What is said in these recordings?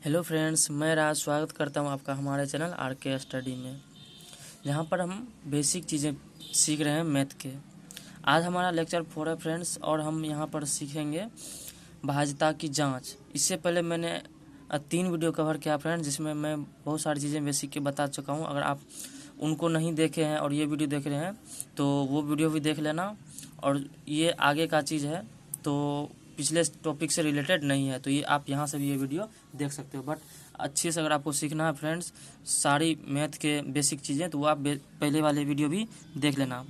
Hello friends, मैं राज स्वागत करता हूं आपका हमारे चैनल आर के स्टडी में, जहां पर हम बेसिक चीज़ें सीख रहे हैं मैथ के। आज हमारा लेक्चर 4 है फ्रेंड्स, और हम यहां पर सीखेंगे भाज्यता की जांच। इससे पहले मैंने 3 वीडियो कवर किया फ्रेंड्स, जिसमें मैं बहुत सारी चीज़ें बेसिक के बता चुका हूं। अगर आप उनको नहीं देखे हैं और ये वीडियो देख रहे हैं तो वो वीडियो भी देख लेना। और ये आगे का चीज़ है, तो पिछले टॉपिक से रिलेटेड नहीं है, तो ये आप यहाँ से भी ये वीडियो देख सकते हो। बट अच्छे से अगर आपको सीखना है फ्रेंड्स सारी मैथ के बेसिक चीज़ें, तो वो आप पहले वाले वीडियो भी देख लेना,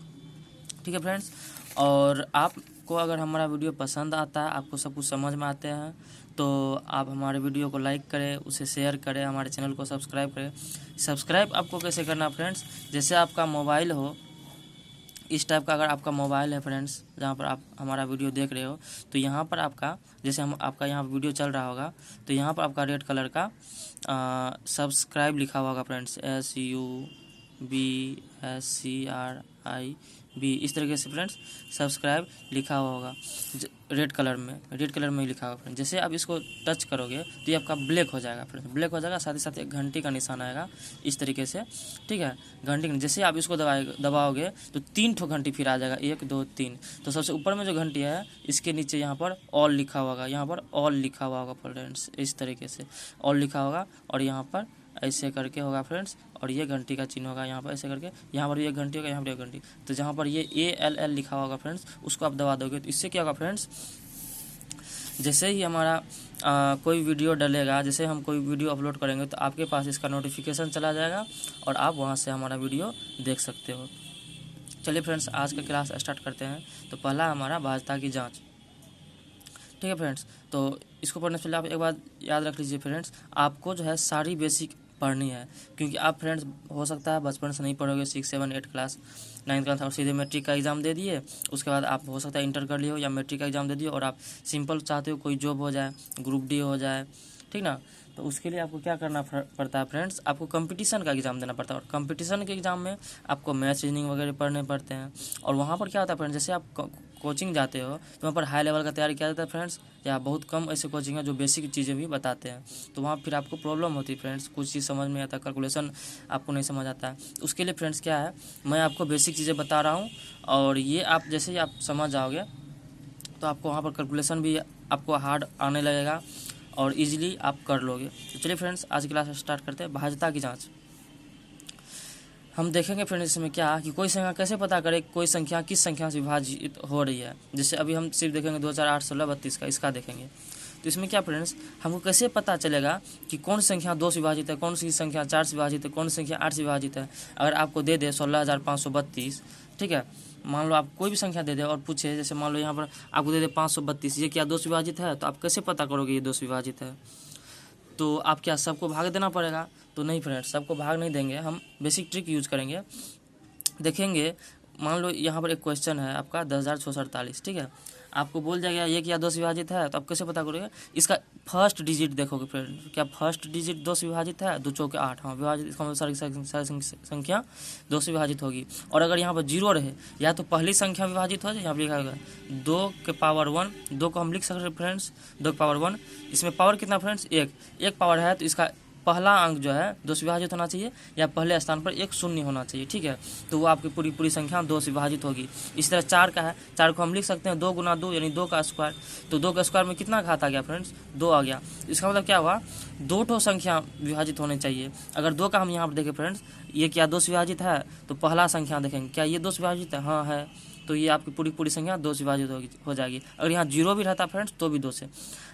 ठीक है फ्रेंड्स। और आपको अगर हमारा वीडियो पसंद आता है, आपको सब कुछ समझ में आते हैं, तो आप हमारे वीडियो को लाइक करें, उसे शेयर करें, हमारे चैनल को सब्सक्राइब करें। सब्सक्राइब आपको कैसे करना फ्रेंड्स, जैसे आपका मोबाइल हो इस टाइप का, अगर आपका मोबाइल है फ्रेंड्स जहाँ पर आप हमारा वीडियो देख रहे हो, तो यहाँ पर आपका जैसे हम आपका यहाँ वीडियो चल रहा होगा, तो यहाँ पर आपका रेड कलर का सब्सक्राइब लिखा हुआ होगा फ्रेंड्स, SUBSCRIB, इस तरीके से फ्रेंड्स सब्सक्राइब लिखा हुआ होगा रेड कलर में ही लिखा होगा फ्रेंड्स। जैसे आप इसको टच करोगे तो ये आपका ब्लैक हो जाएगा फ्रेंड्स, ब्लैक हो जाएगा। साथ ही साथ एक घंटी का निशान आएगा इस तरीके से, ठीक है। घंटी जैसे आप इसको दबाओगे तो 3 ठो घंटी फिर आ जाएगा, 1 2 3। तो सबसे ऊपर में जो घंटी है इसके नीचे यहाँ पर ऑल लिखा होगा, यहाँ पर ऑल लिखा हुआ होगा फ्रेंड्स, इस तरीके से ऑल लिखा होगा। और यहाँ पर ऐसे करके होगा फ्रेंड्स, और ये घंटी का चिन्ह होगा यहाँ पर ऐसे करके, यहाँ पर भी एक घंटी होगा, यहाँ पर एक घंटी। तो जहाँ पर ये ALL लिखा होगा फ्रेंड्स, उसको आप दबा दोगे तो इससे क्या होगा फ्रेंड्स, जैसे ही हमारा कोई वीडियो डलेगा, जैसे हम कोई वीडियो अपलोड करेंगे तो आपके पास इसका नोटिफिकेशन चला जाएगा और आप वहाँ से हमारा वीडियो देख सकते हो। चलिए फ्रेंड्स, आज का क्लास स्टार्ट करते हैं। तो पहला हमारा भाज्यता की जाँच, ठीक है फ्रेंड्स। तो इसको पढ़ने से पहले आप एक बात याद रख लीजिए फ्रेंड्स, आपको जो है सारी बेसिक पढ़नी है, क्योंकि आप फ्रेंड्स हो सकता है बचपन से नहीं पढ़ोगे, 6 7 8 क्लास 9 क्लास, और सीधे मैट्रिक का एग्ज़ाम दे दिए। उसके बाद आप हो सकता है इंटर कर लिए हो या मैट्रिक का एग्ज़ाम दे दिए, और आप सिंपल चाहते हो कोई जॉब हो जाए, ग्रुप डी हो जाए, ठीक ना। तो उसके लिए आपको क्या करना पड़ता है फ्रेंड्स, आपको कंपटीशन का एग्ज़ाम देना पड़ता है। और कंपटीशन के एग्ज़ाम में आपको मैथ्स रीजनिंग वगैरह पढ़ने पड़ते हैं। और वहाँ पर क्या होता है फ्रेंड्स, जैसे आप कोचिंग जाते हो तो वहाँ पर हाई लेवल का तैयारी किया जाता है फ्रेंड्स, या बहुत कम ऐसे कोचिंग है जो बेसिक चीज़ें भी बताते हैं। तो वहाँ फिर आपको प्रॉब्लम होती है फ्रेंड्स, कुछ चीज़ समझ में आता है, कैलकुलेशन आपको नहीं समझ आता है। उसके लिए फ्रेंड्स क्या है, मैं आपको बेसिक चीज़ें बता रहा हूँ, और ये आप जैसे ही आप समझ जाओगे तो आपको वहाँ पर कैलकुलेशन भी आपको हार्ड आने लगेगा और इजीली आप कर लोगे। तो चलिए फ्रेंड्स, आज की क्लास स्टार्ट करते हैं। भाज्यता की जांच हम देखेंगे फ्रेंड्स इसमें क्या कि कोई संख्या कैसे पता करें, कोई संख्या किस संख्या से विभाजित हो रही है। जैसे अभी हम सिर्फ देखेंगे 2008 16 32 का, इसका देखेंगे। तो इसमें क्या फ्रेंड्स, हमको कैसे पता चलेगा कि कौन सी संख्या 2 से विभाजित है, कौन सी संख्या 4 से विभाजित है, कौन सी संख्या 8 से विभाजित है। अगर आपको दे दे 16,532, ठीक है, मान लो आप कोई भी संख्या दे दे और पूछे, जैसे मान लो यहाँ पर आपको दे दे 532, ये क्या 2 से विभाजित है, तो आप कैसे पता करोगे ये 2 से विभाजित है। तो आप क्या सबको भाग देना पड़ेगा, तो नहीं फ्रेंड्स, सबको भाग नहीं देंगे, हम बेसिक ट्रिक यूज करेंगे। देखेंगे, मान लो यहाँ पर एक क्वेश्चन है आपका 10,648, ठीक है, आपको बोल जाएगा ये क्या 2 से विभाजित है, तो आप कैसे पता करोगे, इसका फर्स्ट डिजिट देखोगे फ्रेंड, क्या फर्स्ट डिजिट 2 से विभाजित है, 2 चौके 8, हाँ विभाजित, इसका मतलब सारी संख्या 2 से विभाजित होगी। और अगर यहाँ पर जीरो रहे, या तो पहली संख्या विभाजित हो जाए, यहाँ पर लिखा होगा 2 के पावर 1, 2 को हम लिख सकते हैं फ्रेंड्स 2 के पावर 1, इसमें पावर कितना फ्रेंड्स, एक पावर है, तो इसका पहला अंक जो है 2 से विभाजित होना चाहिए, या पहले स्थान पर एक शून्य होना चाहिए, ठीक है। तो वो आपकी पूरी संख्या 2 से विभाजित होगी। इस तरह 4 का है, 4 को हम लिख सकते हैं 2 गुना 2 यानी 2 का स्क्वायर। तो 2 का स्क्वायर में कितना घात आ गया फ्रेंड्स, 2 आ गया। इसका मतलब क्या हुआ, 2 ठो संख्या विभाजित होनी चाहिए। अगर 2 का हम यहाँ पर देखें फ्रेंड्स, ये क्या 2 से विभाजित है, तो पहला संख्या देखेंगे क्या ये 2 से विभाजित है, हाँ है, तो ये आपकी पूरी संख्या 2 से विभाजित हो जाएगी। अगर यहाँ जीरो भी रहता फ्रेंड्स तो भी 2 से।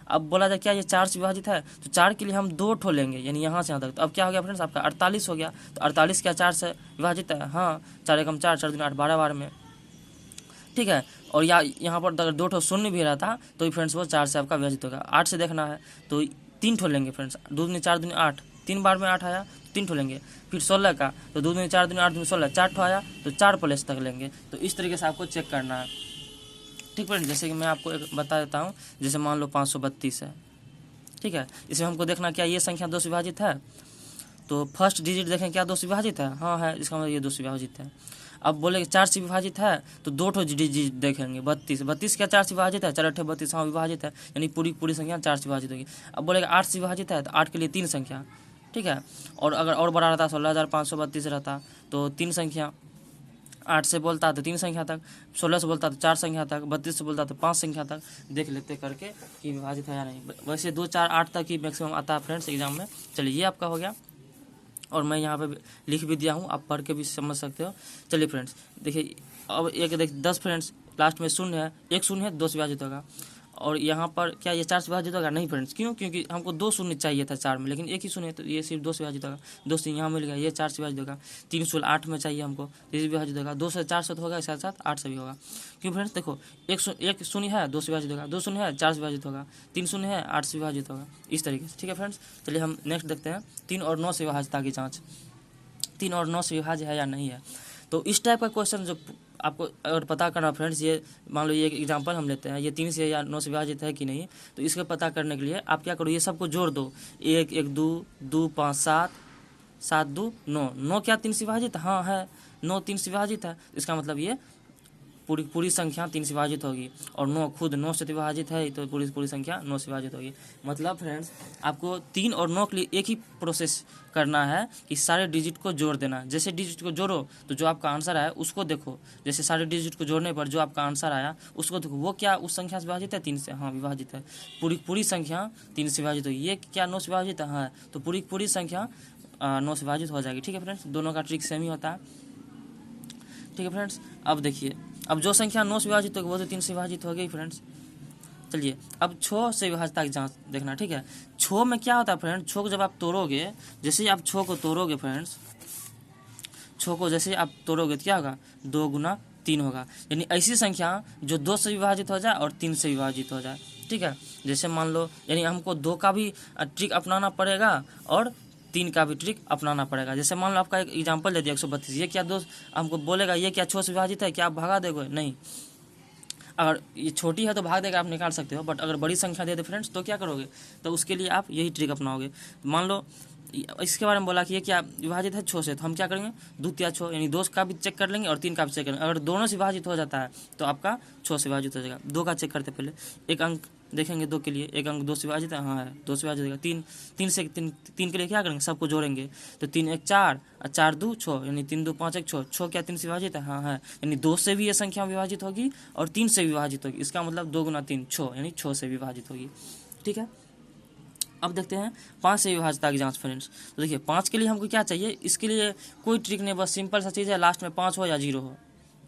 अब बोला जाए क्या ये 4 से विभाजित है, तो 4 के लिए हम 2 ठो लेंगे, यानी यहाँ से यहाँ तक। तो अब क्या हो गया फ्रेंड्स, आपका 48 हो गया। तो 48 क्या 4 से विभाजित है, हाँ, 4 एकम 4, 4 दूनी 8, 12 बार में, ठीक है। और यहाँ पर अगर 2 ठो शून्य भी रहता तो भी फ्रेंड्स वो 4 से आपका विभाजित होगा। 8 से देखना है तो 3 ठो लेंगे फ्रेंड्स, 2 दूनी 4 दूनी 8, 3 बार में 8 आया, 3 ठो लेंगे। फिर 16 का, तो 2 दूनी 4 दूनी 8 दूनी 16, 4 ठो आया, तो 4 प्लेस तक लेंगे। तो इस तरीके से आपको चेक करना है, ठीक फ्रेंड्स। जैसे कि मैं आपको एक बता देता हूँ, जैसे मान लो 532 है, ठीक है, इसमें हमको देखना क्या ये संख्या 2 से विभाजित है, तो फर्स्ट डिजिट देखें क्या 2 से विभाजित है, हाँ है, इसका मतलब ये 2 से विभाजित है। अब बोले 4 से विभाजित है तो 2 ठो डिजिट देखेंगे। 32 क्या 4 से विभाजित है? 4 8 32, हाँ विभाजित है, यानी पूरी संख्या 4 से विभाजित होगी। अब बोलेगा 8 से विभाजित है तो 8 के लिए 3 संख्या, ठीक है। और अगर और बड़ा रहता 16,532 रहता तो 3 संख्या, 8 से बोलता तो 3 संख्या तक, 16 से बोलता तो 4 संख्या तक, 32 से बोलता तो 5 संख्या तक। देख लेते करके कि विभाजित है या नहीं। वैसे 2 4 8 तक ही मैक्सिमम आता है फ्रेंड्स एग्जाम में। चलिए ये आपका हो गया, और मैं यहाँ पे लिख भी दिया हूँ, आप पढ़ के भी समझ सकते हो। चलिए फ्रेंड्स देखिए, अब एक 10 फ्रेंड्स लास्ट में शून्य है, एक शून्य है 2 से विभाजित होगा। और यहाँ पर क्या ये 4 से विभाजित होगा? नहीं फ्रेंड्स, क्यों? क्योंकि हमको 2 शून्य चाहिए था 4 में, लेकिन एक ही शून्य है तो ये सिर्फ 2 से विभाजित होगा। 2 से यहाँ मिल गया, ये 4 से विभाजित होगा। 3 16 8 में चाहिए हमको, ये से विभाजित होगा। 2 से 4 से तो होगा, साथ साथ 8 से भी होगा। क्यों फ्रेंड्स? देखो एक शून्य है 2 से विभाजित होगा, 2 शून्य है 4 से विभाजित होगा, 3 शून्य है 8 से विभाजित होगा, इस तरीके से, ठीक है फ्रेंड्स। चलिए हम नेक्स्ट देखते हैं 3 और 9 से विभाजितता की जाँच। 3 और 9 से विभाज्य है या नहीं है। तो इस टाइप का क्वेश्चन जो आपको अगर पता करना फ्रेंड्स, ये मान लो ये एक एग्जांपल हम लेते हैं, ये 3 से या 9 से विभाजित है कि नहीं, तो इसके पता करने के लिए आप क्या करो, ये सबको जोड़ दो। 1 1 2 2 5 7 7 2 9, 9 क्या 3 से विभाजित? हाँ है, 9 3 से विभाजित है। इसका मतलब ये पूरी संख्या 3 से विभाजित होगी, और 9 खुद 9 से विभाजित है तो पूरी संख्या 9 से विभाजित होगी। मतलब फ्रेंड्स आपको 3 और 9 के लिए एक ही प्रोसेस करना है कि सारे डिजिट को जोड़ देना। जैसे डिजिट को जोड़ो तो जो आपका आंसर आया उसको देखो, जैसे सारे डिजिट को जोड़ने पर जो आपका आंसर आया उसको देखो, वो क्या उस संख्या से विभाजित है? 3 से, हाँ विभाजित है। पूरी संख्या 3 से विभाजित होगी। ये क्या 9 से विभाजित है? हाँ, तो पूरी संख्या 9 से विभाजित हो जाएगी, ठीक है फ्रेंड्स। दोनों का ट्रिक सेम ही होता है, ठीक है फ्रेंड्स। अब देखिए, अब जो संख्या 9 से विभाजित होगी वो तो 3 से विभाजित हो गई फ्रेंड्स। चलिए अब 6 से विभाजितता की जांच देखना, ठीक है। 6 में क्या होता है फ्रेंड्स, 6 को जब आप तोड़ोगे, जैसे ही आप 6 को तोड़ोगे फ्रेंड्स, 6 को जैसे आप तोड़ोगे तो क्या होगा? 2 गुना 3 होगा। यानी ऐसी संख्या जो 2 से विभाजित हो जाए और 3 से विभाजित हो जाए, ठीक है। जैसे मान लो, यानी हमको 2 का भी ट्रिक अपनाना पड़ेगा और 3 का भी ट्रिक अपनाना पड़ेगा। जैसे मान लो आपका एक एग्जांपल दे दिया 132, ये क्या दोस्त हमको बोलेगा ये क्या 6 से विभाजित है, क्या आप भगा देंगे? नहीं। अगर ये छोटी है तो भाग देगा, आप निकाल सकते हो, बट अगर बड़ी संख्या दे दे फ्रेंड्स तो क्या करोगे? तो उसके लिए आप यही ट्रिक अपनाओगे। मान लो इसके बारे में बोला कि ये क्या विभाजित है 6 से, तो हम क्या करेंगे? 2 3 6, यानी 2 का भी चेक कर लेंगे और 3 का भी चेक करेंगे। अगर दोनों से विभाजित हो जाता है तो आपका 6 से विभाजित हो जाएगा। 2 का चेक करते पहले, एक अंक देखेंगे 2 के लिए, एक अंक 2 से विभाजित है, हाँ है 2 से विभाजित होगा। 3 के लिए क्या करेंगे? सबको जोड़ेंगे, तो 3 1 4 और 4 2 6, यानी 3 2 5 1 6। 6 क्या 3 से विभाजित है? हाँ है, यानी 2 से भी ये संख्या विभाजित होगी और 3 से विभाजित होगी। इसका मतलब 2 गुना 3 6, यानी 6 से विभाजित होगी, ठीक है। अब देखते हैं 5 से विभाजितता की जांच फ्रेंड्स। तो देखिए 5 के लिए हमको क्या चाहिए, इसके लिए कोई ट्रिक नहीं, बस सिंपल सा चीज़ है, लास्ट में 5 हो या 0 हो।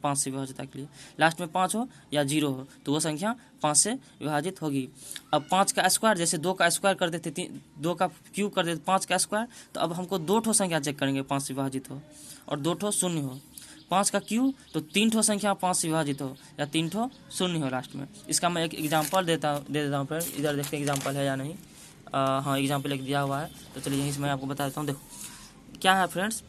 5 से विभाजितता के लिए लास्ट में 5 हो या 0 हो तो वो संख्या 5 से विभाजित होगी। अब 5 का स्क्वायर, जैसे 2 का स्क्वायर कर देते, 2 का क्यूब कर देते 5 का स्क्वायर, तो अब हमको 2 ठो संख्या चेक करेंगे 5 से विभाजित हो और 2 ठो शून्य हो। 5 का क्यूब तो 3 ठो संख्या 5 से विभाजित हो या 3 ठो शून्य हो लास्ट में। इसका मैं एक एग्जाम्पल दे देता हूँ फ्रेंड, इधर देखते हैं एग्जाम्पल है या नहीं। हाँ एग्जाम्पल एक दिया हुआ है, तो चलिए यहीं से मैं आपको बता देता हूँ। देखो क्या है फ्रेंड्स,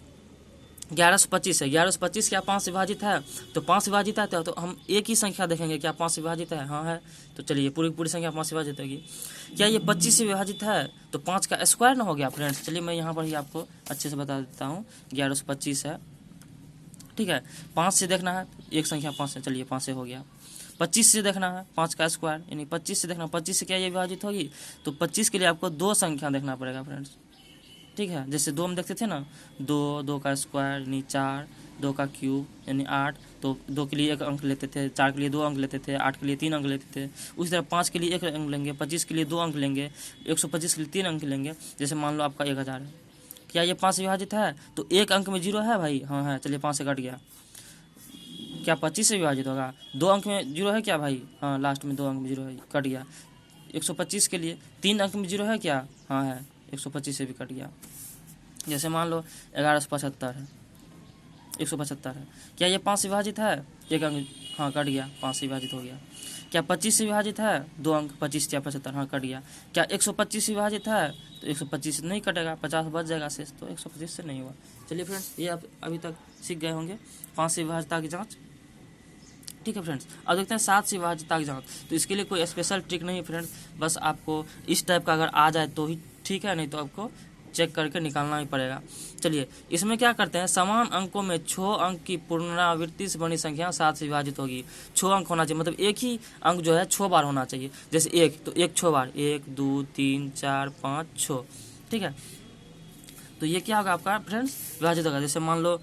1125 है। 1125 क्या 5 से विभाजित है? तो 5 से विभाजित है तो हम एक ही संख्या देखेंगे, क्या 5 से विभाजित है? हाँ है, तो चलिए पूरी संख्या 5 से विभाजित होगी। क्या ये 25 से विभाजित है? तो 5 का स्क्वायर ना हो गया फ्रेंड्स। चलिए मैं यहाँ पर ही आपको अच्छे से बता देता हूँ। 1125 है, ठीक है। 5 से देखना है, एक संख्या 5 से, चलिए 5 से हो गया। 25 से देखना है 5 का स्क्वायर, यानी 25 से देखना, 25 से क्या ये विभाजित होगी? तो 25 के लिए आपको 2 संख्या देखना पड़ेगा फ्रेंड्स, ठीक है। जैसे 2 हम देखते थे ना, 2 का स्क्वायर यानी 4, 2 का क्यूब यानी 8, तो 2 के लिए 1 अंक लेते थे, 4 के लिए 2 अंक लेते थे, 8 के लिए 3 अंक लेते थे। उसी तरह 5 के लिए 1 अंक लेंगे, 25 के लिए 2 अंक लेंगे, 125 के लिए 3 अंक लेंगे। जैसे मान लो आपका 1000 है, क्या ये 5 से विभाजित है? तो 1 अंक में 0 है भाई, हाँ है, चलिए 5 से कट गया। क्या 25 से विभाजित होगा? 2 अंक में 0 है क्या भाई? हाँ लास्ट में 2 अंक में 0 है, कट गया। 125 के लिए 3 अंक में 0 है क्या? हाँ है, 125 से भी कट गया। जैसे मान लो 1175 है, 175 है, क्या ये 5 से विभाजित है? 1 अंक, हाँ कट गया, 5 से विभाजित हो गया। क्या 25 से विभाजित है? 2 अंक, 25 या 75, हाँ कट गया। क्या 125 से विभाजित है? तो 125 से नहीं कटेगा, 50 बच जाएगा शेष, तो 125 से नहीं हुआ। चलिए फ्रेंड्स, ये आप अभी तक सीख गए होंगे 5 से विभाजितता की जाँच, ठीक है फ्रेंड्स। अब देखते हैं 7 से विभाजितता की जाँच। तो इसके लिए कोई स्पेशल ट्रिक नहीं है फ्रेंड्स, बस आपको इस टाइप का अगर आ जाए तो ही ठीक है, नहीं तो आपको चेक करके निकालना ही पड़ेगा। चलिए इसमें क्या करते हैं, समान अंकों में 6 अंक की पुनरावृत्ति से बनी संख्या 7 से विभाजित होगी। 6 अंक होना चाहिए, मतलब एक ही अंक जो है 6 बार होना चाहिए। जैसे एक, तो एक 6 बार, 1 2 3 4 5 6, ठीक है। तो ये क्या होगा आपका फ्रेंड्स, विभाजित होगा। जैसे मान लो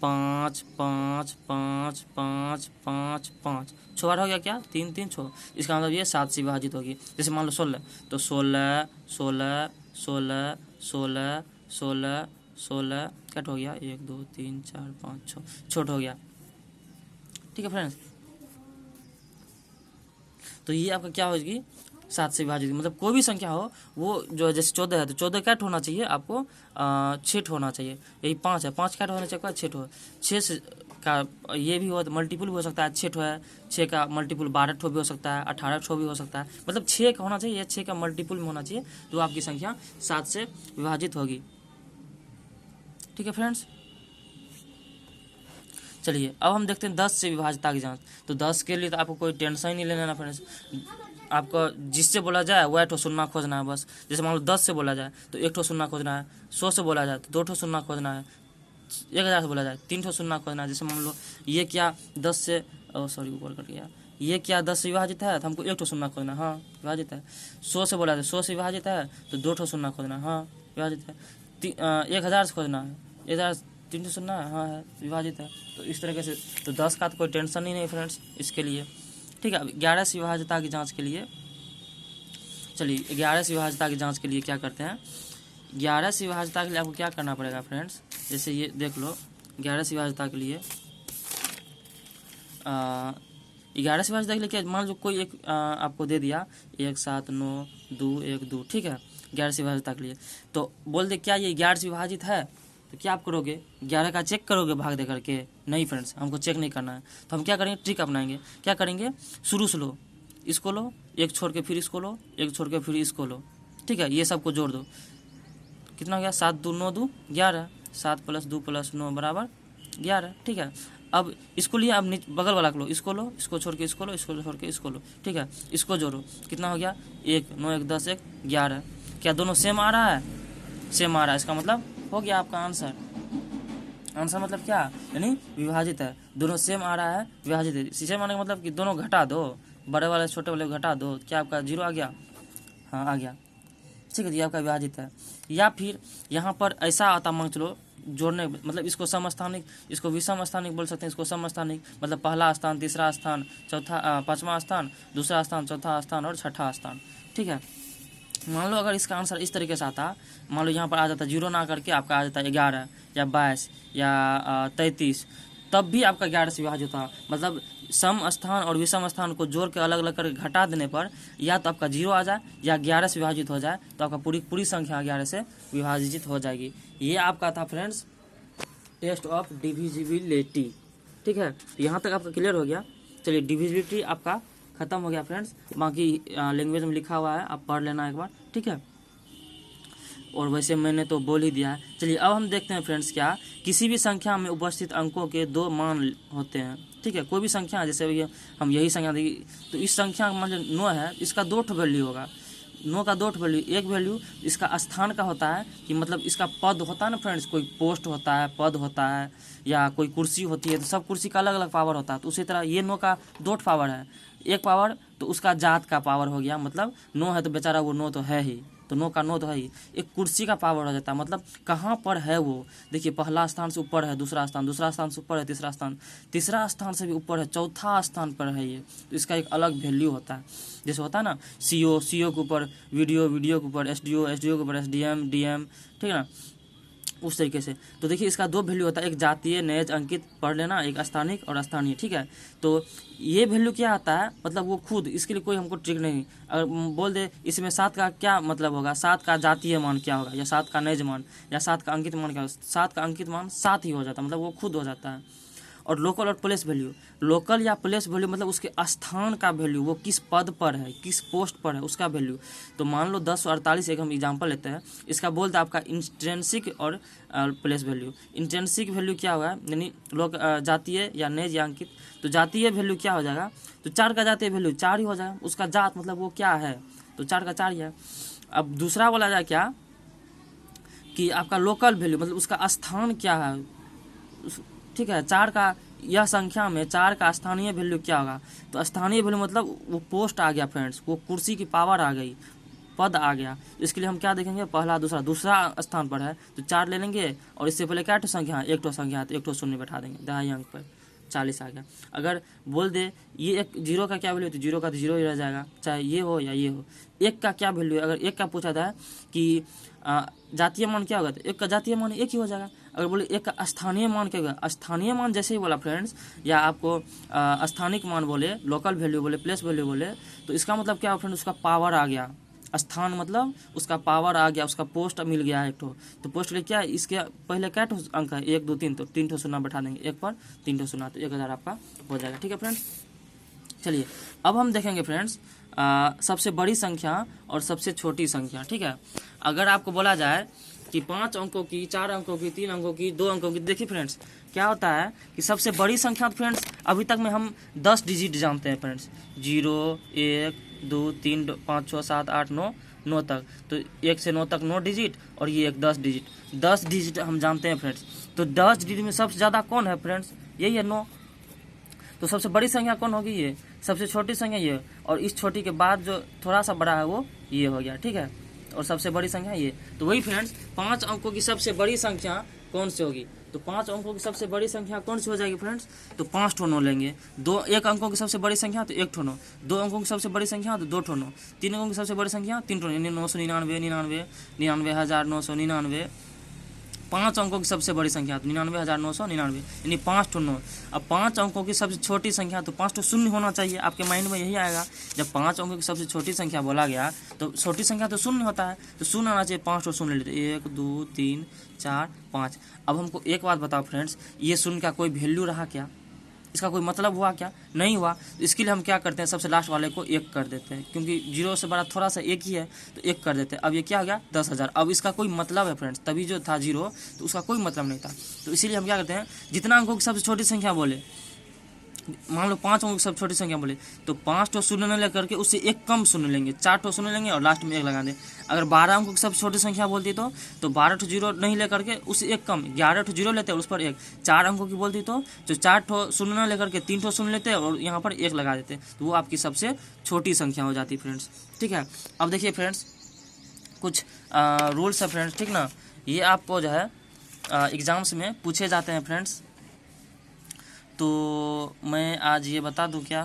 5 5 5 5 5 5, 6 बार हो गया क्या, 3 3 6, इसका मतलब ये 7 से विभाजित होगी। जैसे मान लो 16, तो 16 16 16 16 16 16 कट हो गया, 1 2 3 4 5 6, छोट हो गया, ठीक है फ्रेंड्स। तो ये आपका क्या होगी, 7 से विभाजित, मतलब कोई भी संख्या हो वो जो जैसे 14 है तो 14 कैट होना चाहिए आपको, 6 होना चाहिए। यही 5 है, 5 कैट होना चाहिए, 6 हो, 6 का ये भी हो तो मल्टीपल भी हो सकता है, 6 है, 6 का मल्टीपल 12 भी हो सकता है, 18 भी हो सकता है, मतलब 6 का होना चाहिए, 6 का मल्टीपल में होना चाहिए, तो आपकी संख्या 7 से विभाजित होगी, ठीक है फ्रेंड्स। चलिए अब हम देखते हैं 10 से विभाजितता की जांच। तो 10 के लिए तो आपको कोई टेंशन ही नहीं लेना फ्रेंड्स, आपको जिससे बोला जाए वह ठो शून्य खोजना है बस। जैसे मान लो 10 से बोला जाए तो 1 ठो शून्य खोजना है, 100 से बोला जाए तो 2 ठो शून्य खोजना है, 1000 से बोला जाए 3 ठो शून्य खोजना है। जैसे मान लो ये क्या 10 से ऊपर कर गया, ये क्या 10 से विभाजित है तो हमको 1 ठो शून्य खोजना, हाँ विभाजित है। 100 से बोला जाए 100 से विभाजित है तो 2 ठो शून्य खोजना, हाँ विभाजित है। 1000 से खोजना है, 1000 3 ठो शून्य है, हाँ है विभाजित है। तो इस तरीके से तो 10 का तो कोई टेंशन ही नहीं फ्रेंड्स इसके लिए, ठीक है। अब 11 से विभाजितता की जांच के लिए, चलिए 11 से विभाजितता की जांच के लिए क्या करते हैं, 11 से विभाजितता के लिए आपको क्या करना पड़ेगा फ्रेंड्स, जैसे ये देख लो 11 से विभाजितता के लिए 11 से विभाजितता के लिए क्या, मान लो कोई एक आपको दे दिया 1 7 9 2 1 2, ठीक है 11 से विभाजितता के लिए। तो बोल दे क्या ये 11 से विभाजित है, तो क्या आप करोगे 11 का चेक करोगे भाग दे करके, नहीं फ्रेंड्स हमको चेक नहीं करना है। तो हम क्या करेंगे, ट्रिक अपनाएंगे, क्या करेंगे, शुरू से लो, इसको लो, एक छोड़ के फिर इसको लो, एक छोड़ के फिर इसको लो, ठीक है। ये सबको जोड़ दो, कितना हो गया 7 2 9 2 11, 7 + 2 + 9 = 11, ठीक है। अब इसको लिए, अब बगल वाला को लो, इसको लो, इसको छोड़ के इसको लो, इसको छोड़ के इसको लो, ठीक है। इसको जोड़ो, कितना हो गया 1 9 1 10 1 11, क्या दोनों सेम आ रहा है, सेम आ रहा है, इसका मतलब हो गया आपका आंसर। आंसर मतलब क्या, यानी विभाजित है, दोनों सेम आ रहा है, विभाजित है। सेम आने का मतलब कि दोनों घटा दो, बड़े वाले छोटे वाले घटा दो, क्या आपका 0 आ गया, हाँ आ गया, ठीक है। ये आपका विभाजित है। या फिर यहाँ पर ऐसा आता, मान चलो जोड़ने, मतलब इसको समस्थानिक, इसको विषम स्थानिक बोल सकते हैं, इसको समस्थानिक, मतलब पहला स्थान, तीसरा स्थान, चौथा 5वां स्थान, दूसरा स्थान, चौथा स्थान और 6ठा स्थान, ठीक है। मान लो अगर इसका आंसर इस तरीके से आता, मान लो यहाँ पर आ जाता 0 ना करके आपका आ जाता 11 या 22 या 33, तब भी आपका 11 से विभाजित होता। मतलब सम स्थान और विषम स्थान को जोड़ के अलग अलग करके घटा देने पर या तो आपका 0 आ जाए या 11 से विभाजित हो जाए, तो आपका पूरी संख्या 11 से विभाजित हो जाएगी। ये आपका था फ्रेंड्स टेस्ट ऑफ डिविजिबिलिटी, ठीक है। यहाँ तक आपका क्लियर हो गया। चलिए डिविजिबिलिटी आपका खत्म हो गया फ्रेंड्स, बाकी लैंग्वेज में लिखा हुआ है, आप पढ़ लेना एक बार, ठीक है। और वैसे मैंने तो बोल ही दिया है। चलिए अब हम देखते हैं फ्रेंड्स, क्या किसी भी संख्या में उपस्थित अंकों के 2 मान होते हैं, ठीक है। कोई भी संख्या, जैसे हम यही संख्या देखिए, तो इस संख्या का मान 9 है, इसका 2 वैल्यू होगा, 9 का 2 वैल्यू, एक वैल्यू इसका स्थान का होता है, कि मतलब इसका पद होता है ना फ्रेंड्स, कोई पोस्ट होता है, पद होता है, या कोई कुर्सी होती है, तो सब कुर्सी का अलग अलग पावर होता है। तो उसी तरह ये 9 का 2 पावर है, एक पावर तो उसका जात का पावर हो गया, मतलब 9 है तो बेचारा वो 9 तो है ही, तो 9 का 9 तो है ही, एक कुर्सी का पावर हो जाता है, मतलब कहाँ पर है वो, देखिए पहला स्थान से ऊपर है, दूसरा स्थान से ऊपर है, तीसरा स्थान से भी ऊपर है, चौथा स्थान पर है ये, तो इसका एक अलग वैल्यू होता है। जैसे होता है ना CO के ऊपर वीडियो के ऊपर SDO के ऊपर SDM DM, ठीक है ना, उस तरीके से। तो देखिए इसका 2 वैल्यू होता है, एक जातीय नैज अंकित पढ़ लेना, एक स्थानिक और स्थानीय, ठीक है। तो ये वैल्यू क्या आता है, मतलब वो खुद, इसके लिए कोई हमको ट्रिक नहीं। अगर बोल दे इसमें 7 का क्या मतलब होगा, 7 का जातीय मान क्या होगा, या 7 का नैज मान, या 7 का अंकित मान क्या होगा, 7 का अंकित मान 7 ही हो जाता है, मतलब वो खुद हो जाता है। और लोकल और प्लेस वैल्यू, लोकल या प्लेस वैल्यू मतलब उसके स्थान का वैल्यू, वो किस पद पर है, किस पोस्ट पर है, उसका वैल्यू। तो मान लो 10 और 48 एक हम एग्जांपल लेते हैं, इसका बोलते हैं आपका इंट्रेंसिक और प्लेस वैल्यू। इंट्रेंसिक वैल्यू क्या होगा, यानी लोग जातीय या नैज या अंकित। तो जातीय वैल्यू क्या हो जाएगा, तो 4 का जातीय वैल्यू 4 ही हो जाएगा, उसका जात मतलब वो क्या है, तो 4 का 4 ही है। अब दूसरा बोला जाए क्या, कि आपका लोकल वैल्यू मतलब उसका स्थान क्या है, ठीक है। 4 का यह संख्या में 4 का स्थानीय वैल्यू क्या होगा, तो स्थानीय वैल्यू मतलब वो पोस्ट आ गया फ्रेंड्स, वो कुर्सी की पावर आ गई, पद आ गया। इसके लिए हम क्या देखेंगे, पहला दूसरा स्थान पर है तो 4 ले लेंगे, और इससे पहले क्या संख्या है, एक ठो संख्या है तो एक ठो शून्य बैठा देंगे, दहाई अंक पर 40 आ गया। अगर बोल दे ये एक जीरो का क्या वैल्यू, तो जीरो का तो जीरो ही रह जाएगा, चाहे ये हो या ये हो। एक का क्या वैल्यू है, अगर एक का पूछा था कि जातीय मान क्या होगा, तो एक का जातीय मान एक ही हो जाएगा। अगर बोले एक का स्थानीय मान क्या होगा, स्थानीय मान जैसे ही बोला फ्रेंड्स, या आपको स्थानिक मान बोले, लोकल वैल्यू बोले, प्लेस वैल्यू बोले, तो इसका मतलब क्या फ्रेंड्स, उसका पावर आ गया। स्थान मतलब उसका पावर आ गया, उसका पोस्ट मिल गया है एक ठो, तो पोस्ट लिए क्या है, इसके पहले क्या ठो अंक है, 1 2 3, तो 3 ठो शून्य बैठा देंगे, एक पर 3 ठो शून्य, तो 1000 आपका हो जाएगा। ठीक है फ्रेंड्स, चलिए अब हम देखेंगे फ्रेंड्स सबसे बड़ी संख्या और सबसे छोटी संख्या। ठीक है, अगर आपको बोला जाए कि 5 अंकों की, 4 अंकों की, 3 अंकों की, 2 अंकों की, देखिए फ्रेंड्स क्या होता है कि सबसे बड़ी संख्या फ्रेंड्स अभी तक में हम 10 डिजिट जानते हैं फ्रेंड्स, 0 1 2 3 5 6 7 8 9 तक, तो 1 से 9 तक 9 डिजिट, और ये एक 10 डिजिट हम जानते हैं फ्रेंड्स। तो 10 डिजिट में सबसे ज़्यादा कौन है फ्रेंड्स, यही है 9। तो सबसे बड़ी संख्या कौन होगी, ये। सबसे छोटी संख्या ये, और इस छोटी के बाद जो थोड़ा सा बड़ा है वो ये हो गया। ठीक है, और सबसे बड़ी संख्या ये। तो वही फ्रेंड्स 5 अंकों की सबसे बड़ी संख्या कौन सी होगी, तो 5 अंकों की सबसे बड़ी संख्या कौन सी हो जाएगी फ्रेंड्स, तो 5 ठो 9 लेंगे। 1 अंकों की सबसे बड़ी संख्या तो 1 ठो 9, 2 अंकों की सबसे बड़ी संख्या तो 2 ठो 9, 3 अंकों की सबसे बड़ी संख्या 3 ठो, यानी 999 99,999, 5 अंकों की सबसे बड़ी संख्या तो 99,999, यानी 5 ठो 9। अब 5 अंकों की सबसे छोटी संख्या तो 5 ठो शून्य होना चाहिए, आपके माइंड में यही आएगा। जब 5 अंकों की सबसे छोटी संख्या बोला गया तो छोटी संख्या तो शून्य होता है, तो शून्य आना चाहिए, 5 ठो शून्य लेते, 1 2 3 4 5। अब हमको एक बात बताओ फ्रेंड्स, ये शून्य का कोई वैल्यू रहा क्या, इसका कोई मतलब हुआ क्या, नहीं हुआ। तो इसके लिए हम क्या करते हैं, सबसे लास्ट वाले को 1 कर देते हैं, क्योंकि 0 से बड़ा थोड़ा सा 1 ही है, तो 1 कर देते हैं। अब ये क्या हो गया, 10,000। अब इसका कोई मतलब है फ्रेंड्स, तभी जो था 0 तो उसका कोई मतलब नहीं था, तो इसीलिए हम क्या करते हैं, जितना अंकों की सबसे छोटी संख्या बोले, मान लो 5 अंकों की सबसे छोटी संख्या बोले, तो 5 ठो शून्य न लेकर के उससे 1 कम शून्य लेंगे, 4 ठो शून्य लेंगे और लास्ट में 1 लगा दें। अगर 12 अंकों की सबसे छोटी संख्या बोलती तो 12 ठो 0 नहीं लेकर के उससे 1 कम, 11 ठो 0 लेते और उस पर 1। 4 अंकों की बोलती तो 4 ठो शून्य न लेकर के 3 ठो शून्य लेते और यहाँ पर 1 लगा देते, तो वो आपकी सबसे छोटी संख्या हो जाती फ्रेंड्स। ठीक है, अब देखिए फ्रेंड्स कुछ रूल्स है फ्रेंड्स, ठीक ना, ये आपको जो है एग्जाम्स में पूछे जाते हैं फ्रेंड्स। तो मैं आज ये बता दूं क्या,